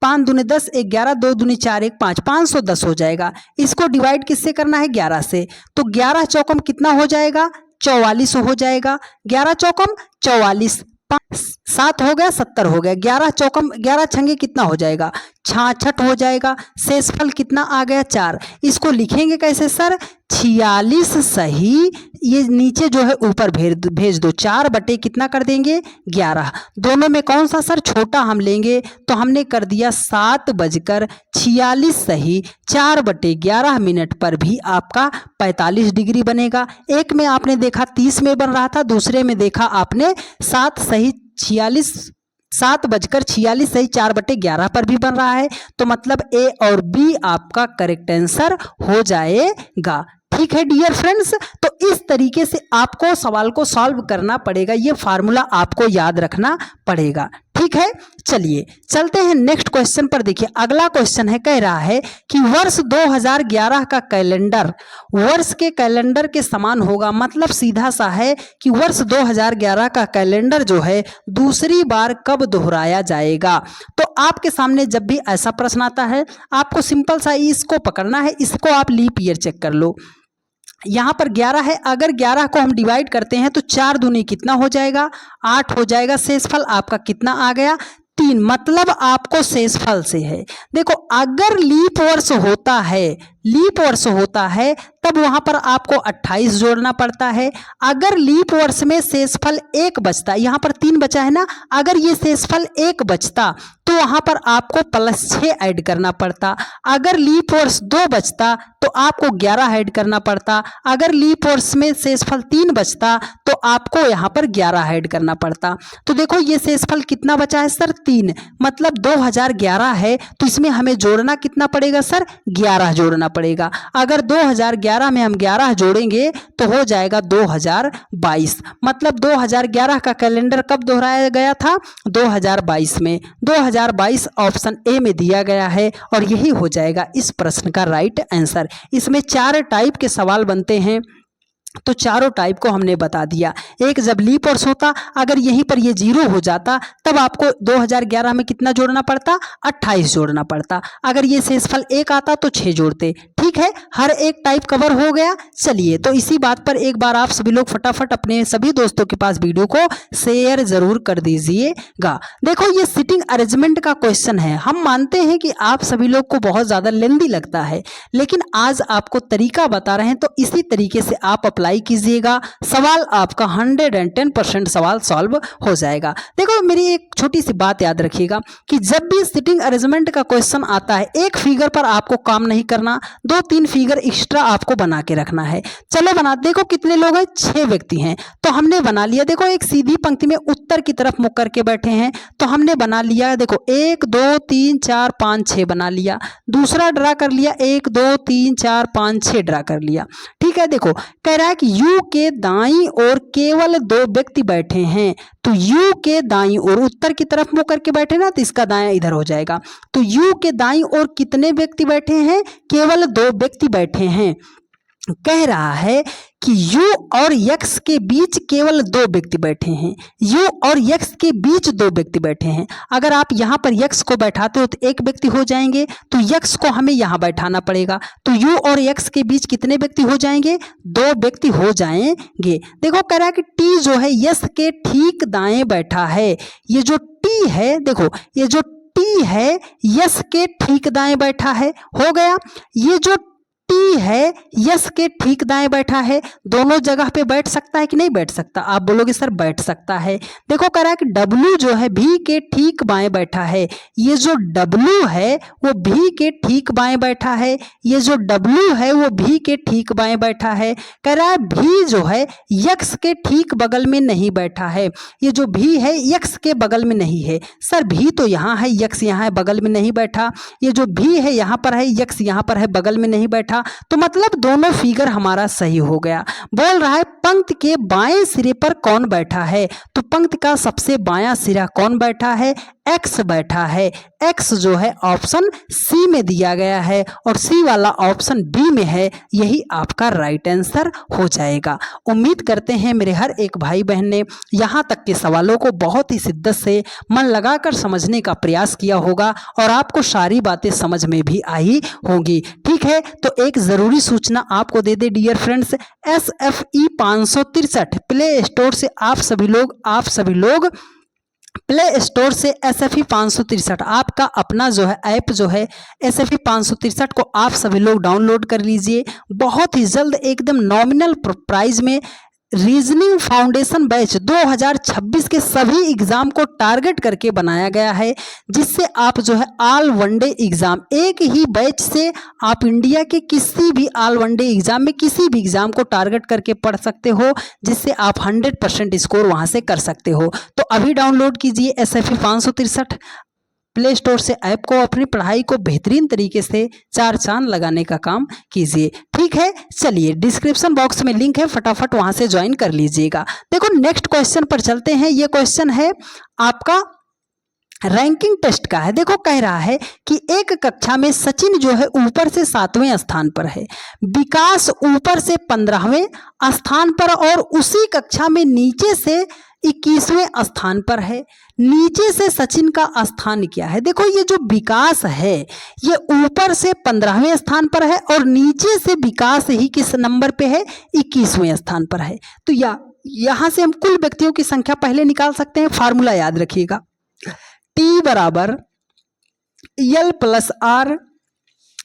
Speaker 1: 5 दूने 10, 11, 2 दूनी 4, 1 5, 510 हो जाएगा। इसको डिवाइड किससे करना है, 11 से। तो 11 चौकम कितना हो जाएगा, 44 हो जाएगा। 11 चौकम 44, 7 हो गया, 70 हो गया। 11 चौकम 11 छंगे कितना हो जाएगा, 66 हो जाएगा। शेषफल कितना आ गया, 4। इसको लिखेंगे कैसे सर, 46 सही, ये नीचे जो है ऊपर भेज दो, 4 बटे कितना कर देंगे, 11। दोनों में कौन सा सर छोटा हम लेंगे, तो हमने कर दिया 7:46 सही। 4/11 पर भी आपका 45 डिग्री बनेगा। एक में आपने देखा 30 में बन रहा था, दूसरे में देखा आपने 7 सही 46, 7:46 सही 4/11 पर भी बन रहा है। तो मतलब ए और बी आपका करेक्ट आंसर हो जाएगा। ठीक है डियर फ्रेंड्स, तो इस तरीके से आपको सवाल को सॉल्व करना पड़ेगा, ये फार्मूला आपको याद रखना पड़ेगा। ठीक है, चलिए चलते हैं नेक्स्ट क्वेश्चन पर। देखिए अगला क्वेश्चन है, कह रहा है कि वर्ष 2011 का कैलेंडर वर्ष के कैलेंडर के समान होगा। मतलब सीधा सा है कि वर्ष 2011 का कैलेंडर जो है दूसरी बार कब दोहराया जाएगा। तो आपके सामने जब भी ऐसा प्रश्न आता है, आपको सिंपल सा इसको पकड़ना है, इसको आप लीप ईयर चेक कर लो। यहाँ पर 11 है, अगर 11 को हम डिवाइड करते हैं तो 4 दूनी कितना हो जाएगा, 8 हो जाएगा। शेषफल आपका कितना आ गया, 3, मतलब आपको शेषफल से है। देखो अगर लीप वर्ष होता है, लीप वर्ष होता है तब वहां पर आपको 28 जोड़ना पड़ता है। अगर लीप वर्ष में शेषफल 1 बचता, यहाँ पर 3 बचा है ना, अगर ये शेषफल 1 बचता तो वहां पर आपको +6 ऐड करना पड़ता। अगर लीप वर्ष 2 बचता तो आपको 11 ऐड करना पड़ता। अगर लीप वर्ष में शेषफल 3 बचता तो आपको यहाँ पर 11 ऐड करना पड़ता। तो देखो ये शेषफल कितना बचा है सर, 3, मतलब 2011 है, तो इसमें हमें जोड़ना कितना पड़ेगा सर, 11 जोड़ना पड़ेगा। अगर 2011 में हम 11 जोड़ेंगे तो हो जाएगा 2022, मतलब 2011 का कैलेंडर कब दोहराया गया था, 2022 में। 2022 ऑप्शन ए में दिया गया है और यही हो जाएगा इस प्रश्न का राइट आंसर। इसमें 4 टाइप के सवाल बनते हैं, तो चारों टाइप को हमने बता दिया। एक जब लीप वर्ष होता, अगर यहीं पर ये 0 हो जाता तब आपको 2011 में कितना जोड़ना पड़ता, 28 जोड़ना पड़ता। अगर ये शेषफल 1 आता तो 6 जोड़ते। ठीक है, हर एक टाइप कवर हो गया। चलिए, तो इसी बात पर एक बार आप सभी लोग फटाफट अपने सभी दोस्तों के पास वीडियो को शेयर जरूर कर दीजिएगा। देखो ये सिटिंग अरेंजमेंट का क्वेश्चन है। हम मानते हैं कि आप सभी लोग को बहुत ज़्यादा लेंदी लगता है, लेकिन आज आपको तरीका बता रहे हैं, तो इसी तरीके से आप अप्लाई कीजिएगा। सवाल आपका 110% सवाल सॉल्व हो जाएगा। देखो मेरी एक छोटी सी बात याद रखिएगा कि जब भी सिटिंग अरेंजमेंट का क्वेश्चन आता है, एक फिगर पर आपको काम नहीं करना, 2-3 फिगर एक्स्ट्रा आपको बना के रखना है। चलो बना, देखो कितने लोग हैं, 6 व्यक्ति हैं, तो हमने बना लिया। देखो एक सीधी पंक्ति में उत्तर की तरफ मुख करके बैठे हैं, तो हमने बना लिया। देखो 1 2 3 4 5 6 बना लिया। दूसरा ड्रा कर लिया, 1 2 3 4 5 6 ड्रा कर लिया। ठीक है, देखो कह रहा है कि यू के दाईं ओर केवल 2 व्यक्ति बैठे हैं, तो यू के दाईं ओर उत्तर की तरफ मुंह करके बैठे ना, तो इसका दायां इधर हो जाएगा। तो यू के दाईं ओर कितने व्यक्ति बैठे हैं, केवल 2 व्यक्ति बैठे हैं। कह रहा है कि u और x के बीच केवल 2 व्यक्ति बैठे हैं। u और x के बीच 2 व्यक्ति बैठे हैं। अगर आप यहाँ पर x को बैठाते हो तो 1 व्यक्ति हो जाएंगे, तो x को हमें यहाँ बैठाना पड़ेगा। तो u और x के बीच कितने व्यक्ति हो जाएंगे, 2 व्यक्ति हो जाएंगे। देखो कह रहा है कि t जो है यस के ठीक दाएं बैठा है। ये जो t है, देखो ये जो t है यस के ठीक दाएं बैठा है, हो गया। ये जो टी है यस के ठीक दाएं बैठा है। दोनों जगह पे बैठ सकता है कि नहीं बैठ सकता, आप बोलोगे सर बैठ सकता है। देखो कह रहा है कि डब्ल्यू जो है भी के ठीक बाएं बैठा है। ये जो डब्ल्यू है वो भी के ठीक बाएं बैठा है। ये जो डब्ल्यू है वो भी के ठीक बाएं बैठा है। कह रहा है भी जो है यक्स के ठीक बगल में नहीं बैठा है। ये जो भी है यक्स के बगल में नहीं है। सर भी तो यहाँ है, यक्स यहाँ है, बगल में नहीं बैठा। ये जो भी है यहाँ पर है, यक्स यहाँ पर है, बगल में नहीं बैठा। तो मतलब दोनों फिगर हमारा सही हो गया। बोल रहा है पंक्ति के बाएं सिरे पर कौन बैठा है, तो पंक्ति का सबसे बायां सिरा कौन बैठा है, एक्स बैठा है। एक्स जो है ऑप्शन सी में दिया गया है और सी वाला ऑप्शन बी में है। यही आपका राइट आंसर हो जाएगा। उम्मीद करते हैं मेरे हर एक भाई बहन ने यहाँ तक के सवालों को बहुत ही शिद्दत से मन लगाकर समझने का प्रयास किया होगा और आपको सारी बातें समझ में भी आई होंगी। ठीक है, तो एक ज़रूरी सूचना आपको दे दे dear friends, SFE 563 play store से आप सभी लोग प्ले स्टोर से SFE 563 आपका अपना जो है ऐप जो है SFE 563 को आप सभी लोग डाउनलोड कर लीजिए। बहुत ही जल्द एकदम नॉमिनल प्राइस में रीजनिंग फाउंडेशन बैच 2026 के सभी एग्जाम को टारगेट करके बनाया गया है, जिससे आप जो है ऑल वनडे एग्जाम एक ही बैच से आप इंडिया के किसी भी ऑल वनडे एग्जाम में किसी भी एग्जाम को टारगेट करके पढ़ सकते हो, जिससे आप 100% स्कोर वहां से कर सकते हो। तो अभी डाउनलोड कीजिए SFE 563 प्ले स्टोर से ऐप को, अपनी पढ़ाई को बेहतरीन तरीके से 4 चांद लगाने का काम कीजिए। ठीक है, चलिए डिस्क्रिप्शन बॉक्स में लिंक है, फटाफट वहां से ज्वाइन कर लीजिएगा। देखो नेक्स्ट क्वेश्चन पर चलते हैं। ये क्वेश्चन है आपका रैंकिंग टेस्ट का है। देखो कह रहा है कि एक कक्षा में सचिन जो है ऊपर से 7वें स्थान पर है, विकास ऊपर से 15वें स्थान पर और उसी कक्षा में नीचे से 21वें स्थान पर है। नीचे से सचिन का स्थान क्या है? देखो ये जो विकास है ये ऊपर से 15वें स्थान पर है और नीचे से विकास ही किस नंबर पे है? 21वें स्थान पर है। तो यहाँ से हम कुल व्यक्तियों की संख्या पहले निकाल सकते हैं। फार्मूला याद रखिएगा, T बराबर L प्लस R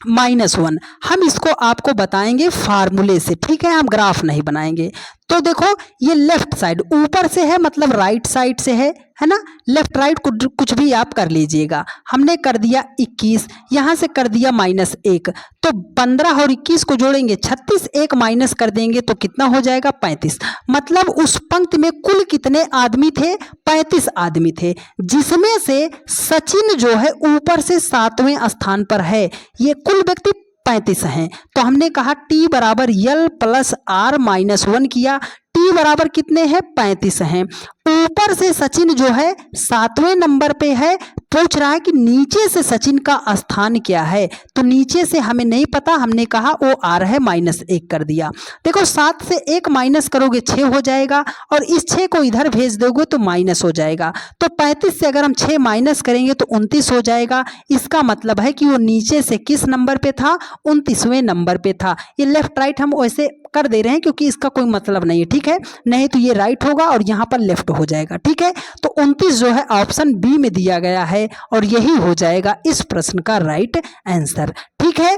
Speaker 1: -1। हम इसको आपको बताएंगे फार्मूले से, ठीक है, हम ग्राफ नहीं बनाएंगे। तो देखो ये लेफ्ट साइड ऊपर से है मतलब राइट साइड से है ना, लेफ्ट राइट कुछ भी आप कर लीजिएगा। हमने कर दिया 21, यहाँ से कर दिया -1, तो 15 और 21 को जोड़ेंगे 36, 1 माइनस कर देंगे तो कितना हो जाएगा? 35। मतलब उस पंक्ति में कुल कितने आदमी थे? 35 आदमी थे, जिसमें से सचिन जो है ऊपर से 7वें स्थान पर है। ये कुल व्यक्ति 35 हैं। तो हमने कहा T बराबर L प्लस R -1 किया। T बराबर कितने हैं? 35 हैं। ऊपर से सचिन जो है 7वें नंबर पे है। पूछ रहा है कि नीचे से सचिन का स्थान क्या है, तो नीचे से हमें नहीं पता, हमने कहा वो R है, -1 कर दिया। देखो 7 से 1 माइनस करोगे 6 हो जाएगा और इस 6 को इधर भेज दोगे तो माइनस हो जाएगा। तो 35 से अगर हम 6 माइनस करेंगे तो 29 हो जाएगा। इसका मतलब है कि वो नीचे से किस नंबर पे था? 29वें नंबर पे था। ये लेफ्ट राइट हम वैसे कर दे रहे हैं क्योंकि इसका कोई मतलब नहीं है, ठीक है, नहीं तो ये राइट होगा और यहाँ पर लेफ्ट हो जाएगा, ठीक है। तो 29 जो है ऑप्शन बी में दिया गया है और यही हो जाएगा इस प्रश्न का राइट आंसर, ठीक है।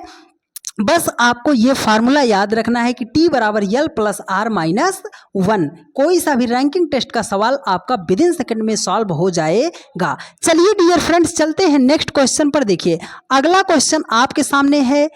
Speaker 1: बस आपको ये फार्मूला याद रखना है कि T बराबर L प्लस R -1। कोई सा भी रैंकिंग टेस्ट का सवाल आपका विद इन सेकंड में सॉल्व हो जाएगा। चलिए डियर फ्रेंड्स चलते हैं नेक्स्ट क्वेश्चन पर। देखिए अगला क्वेश्चन आपके सामने है,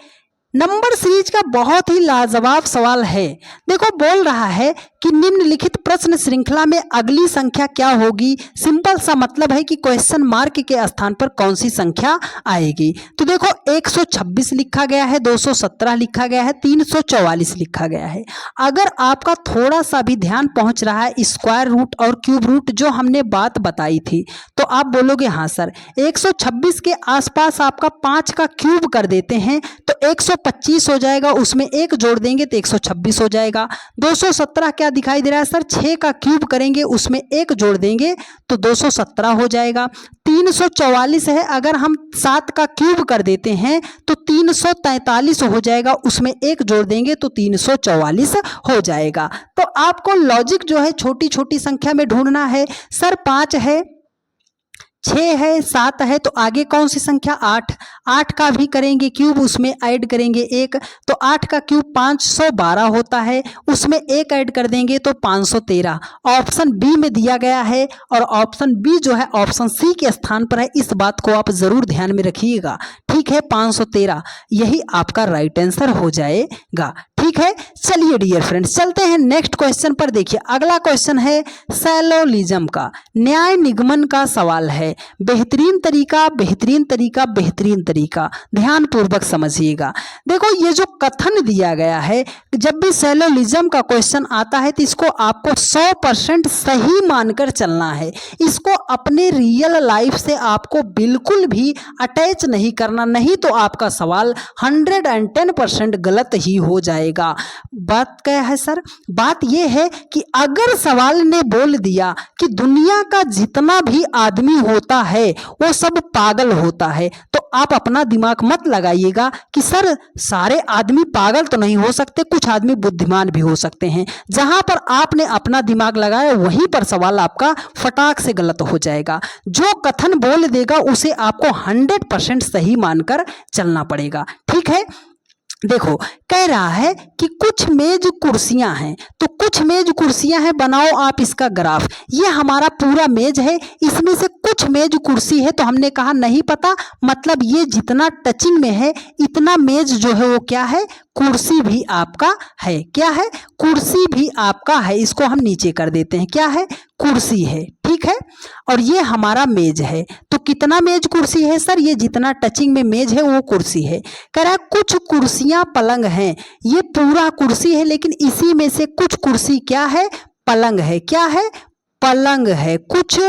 Speaker 1: नंबर सीरीज का बहुत ही लाजवाब सवाल है। देखो बोल रहा है कि निम्नलिखित प्रश्न श्रृंखला में अगली संख्या क्या होगी। सिंपल सा मतलब है कि क्वेश्चन मार्क के स्थान पर कौन सी संख्या आएगी। तो देखो 126 लिखा गया है, 217 लिखा गया है, 344 लिखा गया है। अगर आपका थोड़ा सा भी ध्यान पहुंच रहा है स्क्वायर रूट और क्यूब रूट जो हमने बात बताई थी, तो आप बोलोगे हाँ सर 126 के आसपास आपका 5 का क्यूब कर देते हैं तो 125 हो जाएगा, उसमें 1 जोड़ देंगे तो 126 हो जाएगा। 217 क्या दिखाई दे रहा है सर? 6 का क्यूब करेंगे उसमें 1 जोड़ देंगे तो 217 हो जाएगा। 344 है, अगर हम 7 का क्यूब कर देते हैं तो 343 हो जाएगा, उसमें 1 जोड़ देंगे तो 344 हो जाएगा। तो आपको लॉजिक जो है छोटी छोटी संख्या में ढूंढना है। सर 5 है, 6 है, 7 है, तो आगे कौन सी संख्या? 8। 8 का भी करेंगे क्यूब, उसमें ऐड करेंगे 1, तो 8 का क्यूब 512 होता है, उसमें 1 ऐड कर देंगे तो 513। ऑप्शन बी में दिया गया है और ऑप्शन बी जो है ऑप्शन सी के स्थान पर है। इस बात को आप जरूर ध्यान में रखिएगा, ठीक है। 513 यही आपका राइट आंसर हो जाएगा, ठीक है। चलिए डियर फ्रेंड्स चलते हैं नेक्स्ट क्वेश्चन पर। देखिए अगला क्वेश्चन है सैलोलिज्म का न्याय निगमन का सवाल है। बेहतरीन तरीका, बेहतरीन तरीका, बेहतरीन तरीका, ध्यान पूर्वक समझिएगा। देखो ये जो कथन दिया गया है, जब भी सैलोलिज्म का क्वेश्चन आता है तो इसको आपको 100% सही मानकर चलना है। इसको अपने रियल लाइफ से आपको बिल्कुल भी अटैच नहीं करना, नहीं तो आपका सवाल 110% गलत ही हो जाएगा। बात क्या है सर? बात यह है कि अगर सवाल ने बोल दिया कि दुनिया का जितना भी आदमी होता है वो सब पागल होता है, तो आप अपना दिमाग मत लगाइएगा कि सर सारे आदमी पागल तो नहीं हो सकते, कुछ आदमी बुद्धिमान भी हो सकते हैं। जहां पर आपने अपना दिमाग लगाया वहीं पर सवाल आपका फटाक से गलत हो जाएगा। जो कथन बोल देगा उसे आपको 100% सही मानकर चलना पड़ेगा, ठीक है। देखो कह रहा है कि कुछ मेज कुर्सियां हैं, तो कुछ मेज कुर्सियां हैं, बनाओ आप इसका ग्राफ। ये हमारा पूरा मेज है, इसमें से कुछ मेज कुर्सी है, तो हमने कहा नहीं पता, मतलब ये जितना टचिंग में है इतना मेज जो है वो क्या है? कुर्सी भी आपका है। क्या है? कुर्सी भी आपका है। इसको हम नीचे कर देते हैं, क्या है? कुर्सी है, ठीक है। और ये हमारा मेज है, तो कितना मेज कुर्सी है सर? ये जितना टचिंग में मेज है वो कुर्सी है। कह रहा है कुछ कुर्सियां पलंग हैं, ये पूरा कुर्सी है लेकिन इसी में से कुछ कुर्सी क्या है? पलंग है। क्या है? पलंग है। कुछ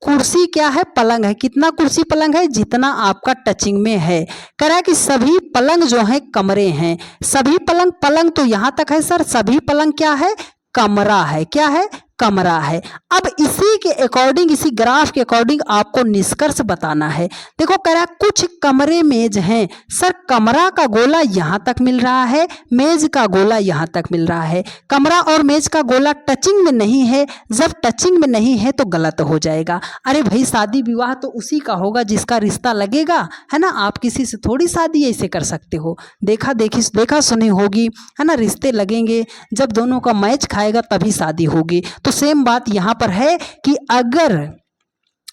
Speaker 1: कुर्सी क्या है? पलंग है। कितना कुर्सी पलंग है? जितना आपका टचिंग में है। कह रहा है कि सभी पलंग जो है कमरे हैं। सभी पलंग, पलंग तो यहां तक है सर, सभी पलंग क्या है? कमरा है। क्या है? कमरा है। अब इसी के अकॉर्डिंग, इसी ग्राफ के अकॉर्डिंग आपको निष्कर्ष बताना है। देखो कह रहा है कुछ कमरे मेज हैं। सर कमरा का गोला यहाँ तक मिल रहा है, मेज का गोला यहाँ तक मिल रहा है। कमरा और मेज का गोला टचिंग में नहीं है। जब टचिंग में नहीं है तो गलत हो जाएगा। अरे भाई शादी विवाह तो उसी का होगा जिसका रिश्ता लगेगा, है ना। आप किसी से थोड़ी शादी ऐसे कर सकते हो। देखा सुनी होगी, है ना। रिश्ते लगेंगे, जब दोनों का मैच खाएगा तभी शादी होगी। तो सेम बात यहाँ पर है कि अगर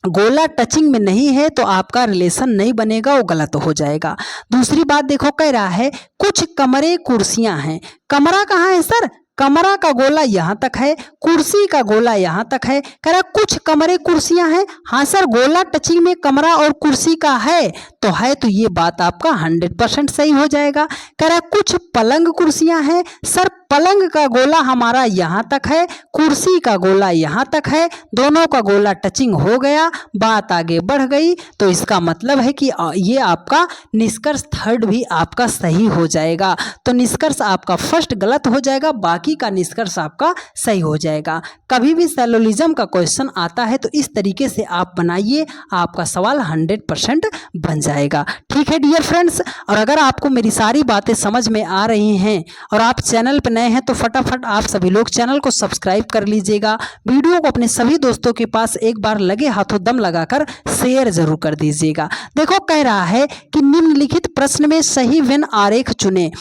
Speaker 1: गोला टचिंग में नहीं है तो आपका रिलेशन नहीं बनेगा, वो गलत हो जाएगा। दूसरी बात देखो कह रहा है कुछ कमरे कुर्सियां हैं। कमरा कहाँ है सर? कमरा का गोला यहाँ तक है, कुर्सी का गोला यहाँ तक है। कह रहा कुछ कमरे कुर्सियां हैं। हाँ सर गोला टचिंग में कमरा और कुर्सी का है तो ये बात आपका 100% सही हो जाएगा। कह रहा कुछ पलंग कुर्सियां हैं। सर पलंग का गोला हमारा यहाँ तक है, कुर्सी का गोला यहाँ तक है, दोनों का गोला टचिंग हो गया, बात आगे बढ़ गई। तो इसका मतलब है कि ये आपका निष्कर्ष थर्ड भी आपका सही हो जाएगा। तो निष्कर्ष आपका फर्स्ट गलत हो जाएगा, बाकी का निष्कर्ष आपका सही हो जाएगा। कभी भी सैलोलिज्म का क्वेश्चन आता है तो इस तरीके से आप बनाइए, आपका सवाल 100% बन जाएगा। ठीक है डियर फ्रेंड्स, और अगर आपको मेरी सारी बातें समझ में आ रही हैं और आप चैनल पर नए हैं तो फटाफट आप सभी लोग चैनल को सब्सक्राइब कर लीजिएगा। वीडियो को अपने सभी दोस्तों के पास एक बार लगे हाथों दम लगाकर शेयर जरूर कर दीजिएगा। देखो कह रहा है कि निम्नलिखित प्रश्न में सही वेन आरेख चुने।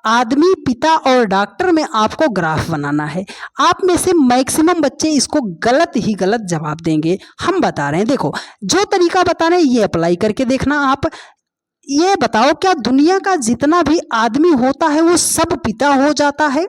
Speaker 1: आदमी, पिता और डॉक्टर में आपको ग्राफ बनाना है। आप में से मैक्सिमम बच्चे इसको गलत ही गलत जवाब देंगे। हम बता रहे हैं, देखो जो तरीका बता रहे हैं ये अप्लाई करके देखना। आप ये बताओ क्या दुनिया का जितना भी आदमी होता है वो सब पिता हो जाता है?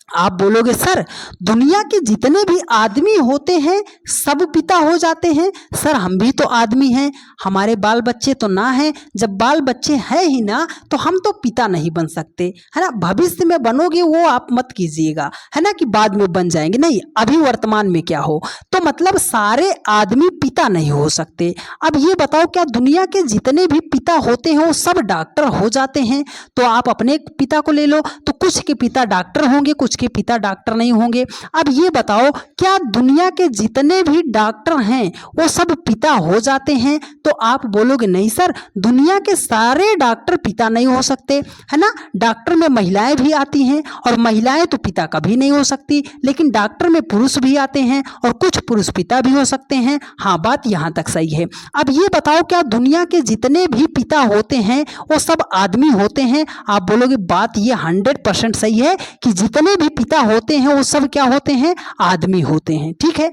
Speaker 1: आप बोलोगे सर दुनिया के जितने भी आदमी होते हैं सब पिता हो जाते हैं। सर हम भी तो आदमी हैं, हमारे बाल बच्चे तो ना हैं। जब बाल बच्चे हैं ही ना तो हम तो पिता नहीं बन सकते, है ना। भविष्य में बनोगे वो आप मत कीजिएगा, है ना, कि बाद में बन जाएंगे, नहीं, अभी वर्तमान में क्या हो। तो मतलब सारे आदमी पिता नहीं हो सकते। अब ये बताओ क्या दुनिया के जितने भी पिता होते हैं वो सब डॉक्टर हो जाते हैं? तो आप अपने पिता को ले लो, तो कुछ के पिता डॉक्टर होंगे, कुछ के पिता डॉक्टर नहीं होंगे। अब ये बताओ क्या दुनिया के जितने भी डॉक्टर हैं वो सब पिता हो जाते हैं? तो आप बोलोगे नहीं सर दुनिया के सारे डॉक्टर पिता नहीं हो सकते, है ना। डॉक्टर में महिलाएं भी आती हैं और महिलाएं तो पिता कभी नहीं हो सकती, लेकिन डॉक्टर में पुरुष भी आते हैं और कुछ पुरुष पिता भी हो सकते हैं। हाँ बात यहां तक सही है। अब ये बताओ क्या दुनिया के जितने भी पिता होते हैं वो सब आदमी होते हैं? आप बोलोगे बात ये 100% सही है कि जितने भी पिता होते हैं वो सब क्या होते हैं? आदमी होते हैं। ठीक है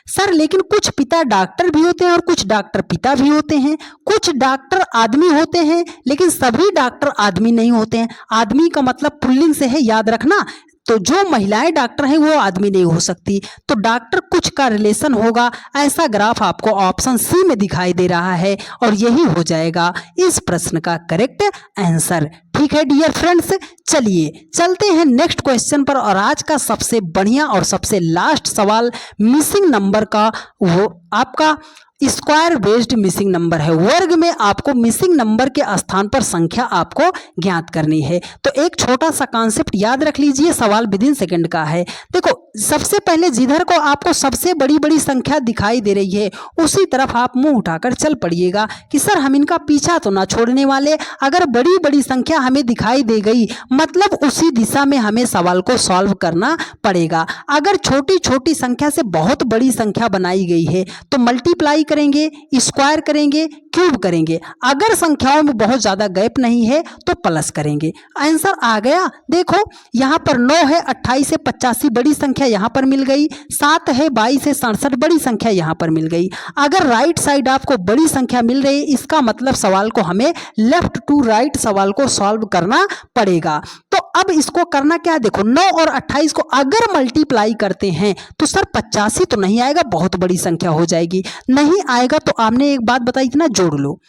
Speaker 1: सर लेकिन कुछ पिता डॉक्टर भी होते हैं और कुछ डॉक्टर पिता भी होते हैं। कुछ डॉक्टर आदमी होते हैं लेकिन सभी डॉक्टर आदमी नहीं होते हैं। आदमी का मतलब पुल्लिंग से है, याद रखना। तो जो महिलाएं डॉक्टर हैं वो आदमी नहीं हो सकती, तो डॉक्टर कुछ का रिलेशन होगा। ऐसा ग्राफ आपको ऑप्शन सी में दिखाई दे रहा है और यही हो जाएगा इस प्रश्न का करेक्ट आंसर। ठीक है डियर फ्रेंड्स, चलिए चलते हैं नेक्स्ट क्वेश्चन पर। और आज का सबसे बढ़िया और सबसे लास्ट सवाल मिसिंग नंबर का, वो आपका स्क्वायर बेस्ड मिसिंग नंबर है। वर्ग में आपको मिसिंग नंबर के स्थान पर संख्या आपको ज्ञात करनी है। तो एक छोटा सा कॉन्सेप्ट याद रख लीजिए, सवाल विद इन सेकंड का है। देखो सबसे पहले जिधर को आपको सबसे बड़ी बड़ी संख्या दिखाई दे रही है उसी तरफ आप मुंह उठाकर चल पड़िएगा कि सर हम इनका पीछा तो ना छोड़ने वाले। अगर बड़ी बड़ी संख्या हमें दिखाई दे गई मतलब उसी दिशा में हमें सवाल को सॉल्व करना पड़ेगा। अगर छोटी छोटी संख्या से बहुत बड़ी संख्या बनाई गई है तो मल्टीप्लाई करेंगे, स्क्वायर करेंगे, क्यूब करेंगे। अगर संख्याओं में बहुत ज्यादा गैप नहीं है तो प्लस करेंगे। आंसर आ गया। देखो यहाँ पर 9 है, 28 से 85 बड़ी संख्या यहाँ पर मिल गई, 7 है 22 से 67 बड़ी संख्या यहाँ पर मिल गई। अगर राइट साइड आपको बड़ी संख्या मिल रही है इसका मतलब सवाल को हमें लेफ्ट टू राइट सवाल को सॉल्व करना पड़ेगा। तो अब इसको करना क्या है, देखो 9 और 28 को अगर मल्टीप्लाई करते हैं तो सर 85 तो नहीं आएगा, बहुत बड़ी संख्या हो जाएगी। नहीं आएगा तो आपने एक बात बताई थी ना, जोड़ लो।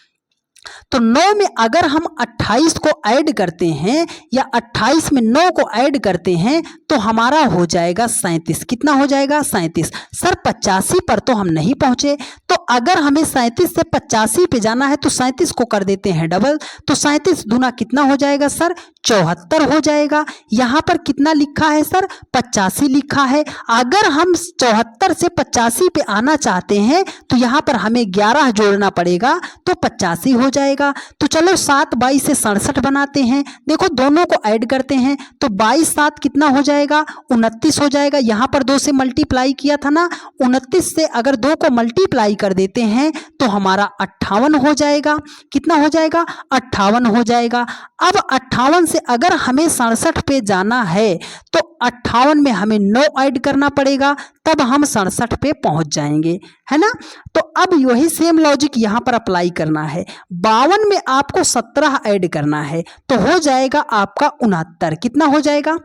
Speaker 1: तो 9 में अगर हम 28 को ऐड करते हैं या 28 में 9 को ऐड करते हैं तो हमारा हो जाएगा 37। कितना हो जाएगा? 37। सर 85 पर तो हम नहीं पहुंचे, तो अगर हमें 37 से 85 पे जाना है तो 37 को कर देते हैं डबल, तो 37 दूना कितना हो जाएगा सर? 74 हो जाएगा। यहाँ पर कितना लिखा है सर? 85 लिखा है। अगर हम 74 से 85 पे आना चाहते हैं तो यहाँ पर हमें 11 जोड़ना पड़ेगा, तो 85 हो जाएगा। तो चलो 7 22 से 67 बनाते हैं। देखो दोनों को ऐड करते हैं तो 22 7 कितना हो जाएगा? 29 हो जाएगा। यहाँ पर 2 से मल्टीप्लाई किया था ना, 29 से अगर 2 को मल्टीप्लाई कर देते हैं तो हमारा 58 हो जाएगा। कितना हो जाएगा? 58 हो जाएगा। अब 58 से अगर हमें 67 पे जाना है तो 58 में हमें 9 ऐड करना पड़ेगा, तब हम 67 पे पहुंच जाएंगे, है ना। तो अब वही सेम लॉजिक यहाँ पर अप्लाई करना है। 52 में आपको 17 ऐड करना है तो हो जाएगा आपका 69। कितना हो जाएगा?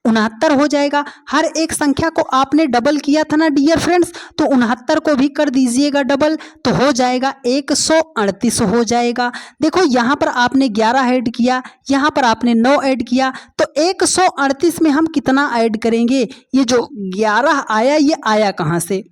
Speaker 1: 69 हो जाएगा। हर एक संख्या को आपने डबल किया था ना डियर फ्रेंड्स, तो 69 को भी कर दीजिएगा डबल, तो हो जाएगा 138 हो जाएगा। देखो यहाँ पर आपने 11 ऐड किया, यहाँ पर आपने 9 ऐड किया, तो 138 में हम कितना ऐड करेंगे? ये जो 11 आया ये आया कहाँ से?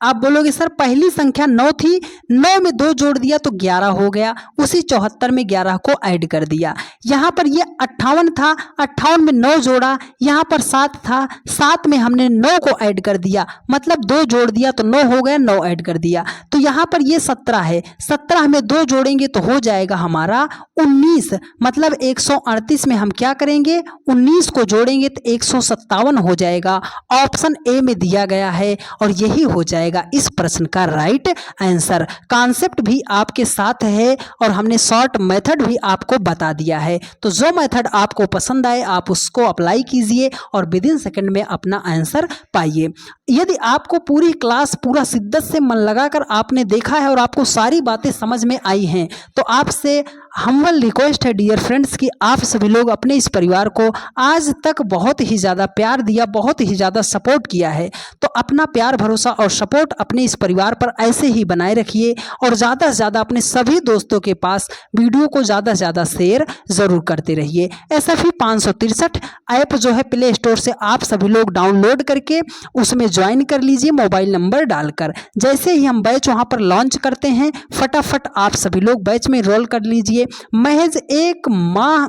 Speaker 1: आप बोलोगे सर पहली संख्या 9 थी, 9 में 2 जोड़ दिया तो 11 हो गया, उसी 74 में 11 को ऐड कर दिया। यहाँ पर ये 58 था, 58 में 9 जोड़ा, यहाँ पर 7 था, 7 में हमने 9 को ऐड कर दिया, मतलब 2 जोड़ दिया तो 9 हो गया, 9 ऐड कर दिया। तो यहाँ पर ये 17 है, 17 में 2 जोड़ेंगे तो हो जाएगा हमारा 19, मतलब 138 में हम क्या करेंगे? 19 को जोड़ेंगे तो 157 हो जाएगा। ऑप्शन ए में दिया गया है और यही हो जाएगा इस प्रश्न का राइट आंसर। कॉन्सेप्ट भी आपके साथ है और हमने शॉर्ट मेथड भी आपको बता दिया है, तो जो मेथड आपको पसंद आए आप उसको अप्लाई कीजिए और विद इन सेकंड में अपना आंसर पाइए। यदि आपको पूरी क्लास पूरा शिद्दत से मन लगाकर आपने देखा है और आपको सारी बातें समझ में आई हैं तो आपसे हम्बल रिक्वेस्ट है डियर फ्रेंड्स कि आप सभी लोग अपने इस परिवार को आज तक बहुत ही ज़्यादा प्यार दिया, बहुत ही ज़्यादा सपोर्ट किया है, तो अपना प्यार भरोसा और सपोर्ट अपने इस परिवार पर ऐसे ही बनाए रखिए और ज़्यादा से ज़्यादा अपने सभी दोस्तों के पास वीडियो को ज़्यादा से ज़्यादा शेयर ज़रूर करते रहिए। SFE 563 ऐप जो है प्ले स्टोर से आप सभी लोग डाउनलोड करके उसमें ज्वाइन कर लीजिए मोबाइल नंबर डालकर। जैसे ही हम बैच वहाँ पर लॉन्च करते हैं फटाफट आप सभी लोग बैच में रोल कर लीजिए। महज 1 माह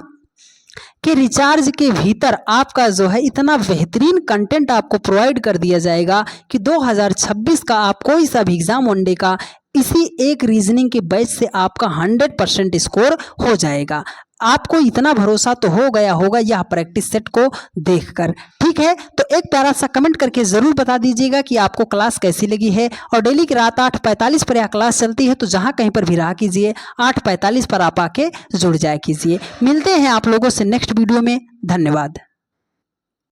Speaker 1: के रिचार्ज के भीतर आपका जो है इतना बेहतरीन कंटेंट आपको प्रोवाइड कर दिया जाएगा कि 2026 का आप कोई सा भी एग्जाम वनडे का इसी एक रीजनिंग के बैच से आपका 100% स्कोर हो जाएगा। आपको इतना भरोसा तो हो गया होगा यह प्रैक्टिस सेट को देखकर। ठीक है, तो एक प्यारा सा कमेंट करके ज़रूर बता दीजिएगा कि आपको क्लास कैसी लगी है। और डेली की रात 8:45 पर यह क्लास चलती है, तो जहां कहीं पर भी रहा कीजिए 8:45 पर आप आके जुड़ जाया कीजिए। मिलते हैं आप लोगों से नेक्स्ट वीडियो में। धन्यवाद।